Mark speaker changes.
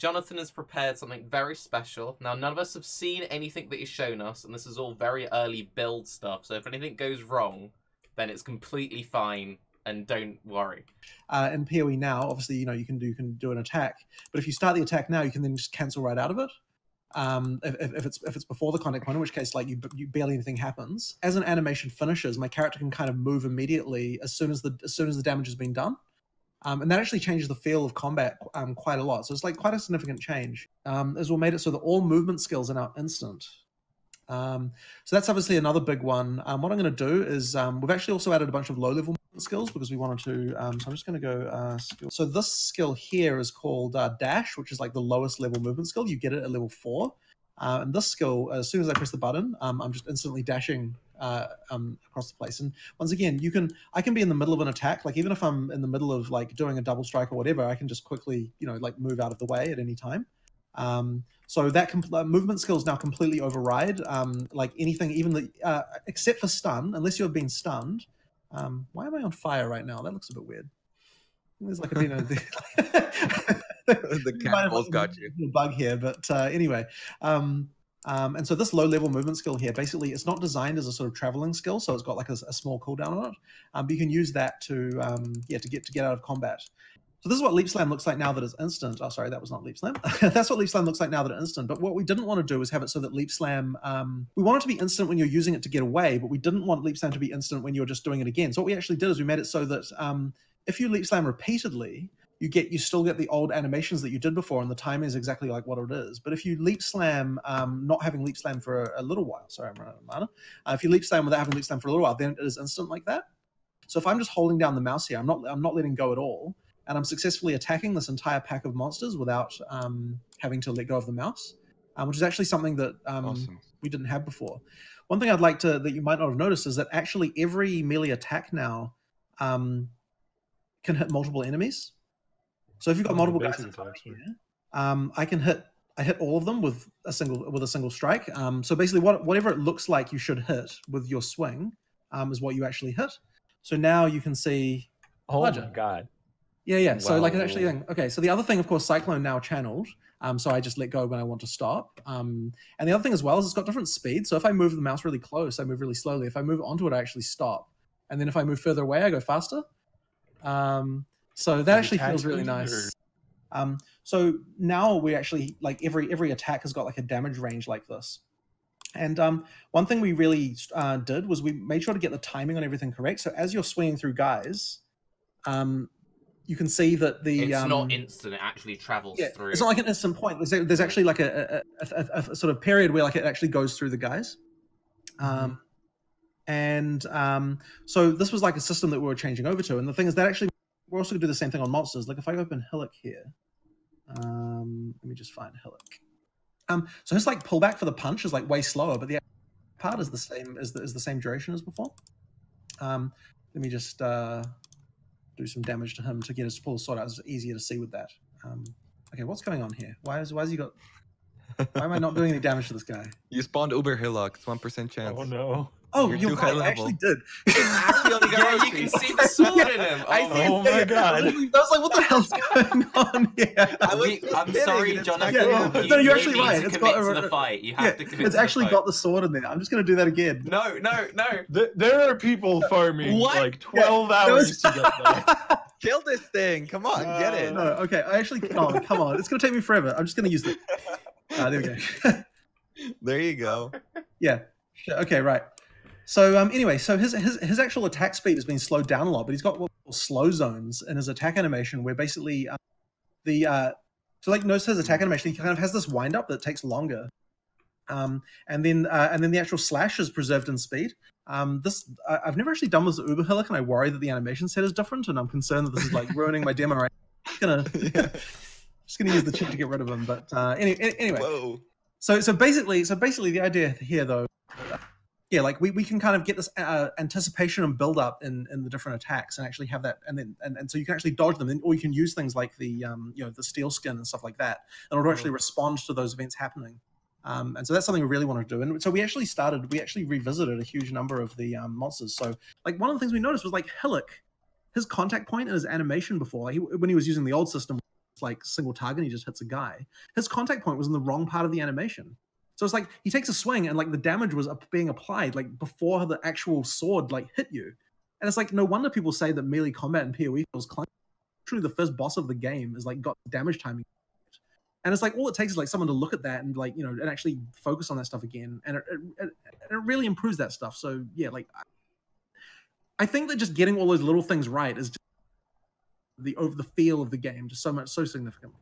Speaker 1: Jonathan has prepared something very special. Now, none of us have seen anything that he's shown us, and this is all very early build stuff. So if anything goes wrong, then it's completely fine, and don't worry.
Speaker 2: In PoE now, obviously, you know, you can do an attack, but if you start the attack now, you can then just cancel right out of it. If it's before the contact point, in which case, like, you barely anything happens. As an animation finishes, my character can kind of move immediately as soon as the damage has been done. And that actually changes the feel of combat quite a lot. So it's like quite a significant change. As well made it so that all movement skills are now instant. So that's obviously another big one. What I'm going to do is we've actually also added a bunch of low-level skills because we wanted to. So I'm just going to go skill. So this skill here is called Dash, which is like the lowest level movement skill. You get it at level 4. And this skill, as soon as I press the button, I'm just instantly dashing across the place. And once again, I can be in the middle of an attack, like even if I'm in the middle of like doing a double strike or whatever, I can just quickly, you know, like move out of the way at any time. So that movement skills now completely override like anything, even the except for stun, unless you've been stunned. Why am I on fire right now? That looks a bit weird. There's like a, you know,
Speaker 3: the cannibals got you.
Speaker 2: A bug here, but anyway. And so this low-level movement skill here, basically, it's not designed as a sort of traveling skill, so it's got like a small cooldown on it. But you can use that to to get out of combat. So this is what Leap Slam looks like now that it's instant. Oh, sorry, that was not Leap Slam. That's what Leap Slam looks like now that it's instant. But what we didn't want to do is have it so that Leap Slam, we want it to be instant when you're using it to get away, but we didn't want Leap Slam to be instant when you're just doing it again. So what we actually did is we made it so that if you Leap Slam repeatedly, you still get the old animations that you did before, and the timing is exactly like what it is. But if you Leap Slam, not having Leap Slam for a little while, sorry, I'm running out of mana. If you Leap Slam without having Leap Slam for a little while, then it is instant like that. So if I'm just holding down the mouse here, I'm not letting go at all, and I'm successfully attacking this entire pack of monsters without having to let go of the mouse, which is actually something that
Speaker 3: Awesome.
Speaker 2: we didn't have before. One thing I'd like to that you might not have noticed is that actually every melee attack now can hit multiple enemies. So if you've got multiple guys in front of you, I hit all of them with a single strike. So basically, whatever it looks like you should hit with your swing is what you actually hit. So now you can see.
Speaker 4: Oh my god!
Speaker 2: Yeah. So
Speaker 3: Wow.
Speaker 2: like it actually. Okay. So the other thing, of course, Cyclone now channeled. So I just let go when I want to stop. And the other thing as well is it's got different speeds. So if I move the mouse really close, I move really slowly. If I move onto it, I actually stop. And then if I move further away, I go faster. So that actually feels really nice. So now we actually, like, every attack has got like a damage range like this. And one thing we really did was we made sure to get the timing on everything correct. So as you're swinging through guys, you can see that the
Speaker 1: It's not instant; it actually travels through.
Speaker 2: It's not like an instant point. There's actually like a sort of period where like it actually goes through the guys. So this was like a system that we were changing over to. And the thing is that actually we're also going to do the same thing on monsters. Like if I open Hillock here, let me just find Hillock. So his like pullback for the punch is like way slower, but the part is the same as the same duration as before. Let me just do some damage to him to get his pull sort out. It's easier to see with that. Okay, what's going on here? Why has he got? Why am I not doing any damage to this guy?
Speaker 3: You spawned Uber Hillock. It's 1% chance.
Speaker 4: Oh no!
Speaker 2: Oh,
Speaker 3: You're too high
Speaker 2: right. I actually did.
Speaker 1: Yeah, you can see the sword in him.
Speaker 4: Oh my god!
Speaker 2: I was like, what the hell's going on here?
Speaker 1: I'm sorry, Jonathan.
Speaker 2: Yeah, no, you're actually right.
Speaker 1: It's got to the fight. You have to commit.
Speaker 2: It's actually got the sword in there. I'm just going to do that again.
Speaker 1: No.
Speaker 4: There are people farming like 12 hours to get there.
Speaker 3: Kill this thing. Come on, get it.
Speaker 2: No, okay. I actually can't. Come on. It's going to take me forever. I'm just going to use it. There we go.
Speaker 3: There you go.
Speaker 2: Yeah. Okay, right. So anyway, so his actual attack speed has been slowed down a lot, but he's got what we call slow zones in his attack animation, where basically so like notice his attack animation, he kind of has this wind up that takes longer, and then the actual slash is preserved in speed. I've never actually done this with Uber Hillock, and I worry that the animation set is different, and I'm concerned that this is like ruining my demo. Right? Just gonna use the cheat to get rid of him, but anyway.
Speaker 3: Whoa.
Speaker 2: So basically the idea here though. Yeah, like we can kind of get this anticipation and build up in the different attacks, and actually have that, and so you can actually dodge them, or you can use things like the the steel skin and stuff like that in order to actually respond to those events happening. And so that's something we really want to do. And so we actually revisited a huge number of the monsters. So like one of the things we noticed was like Hillock, his contact point and his animation before, like when he was using the old system, like single target and he just hits a guy. His contact point was in the wrong part of the animation. So it's like he takes a swing and like the damage was being applied like before the actual sword like hit you. And it's like no wonder people say that melee combat in PoE feels clunky. Truly, the first boss of the game is like got damage timing. And it's like all it takes is like someone to look at that and like, you know, and actually focus on that stuff again. And it really improves that stuff. So yeah, like I think that just getting all those little things right is just the feel of the game just so significantly.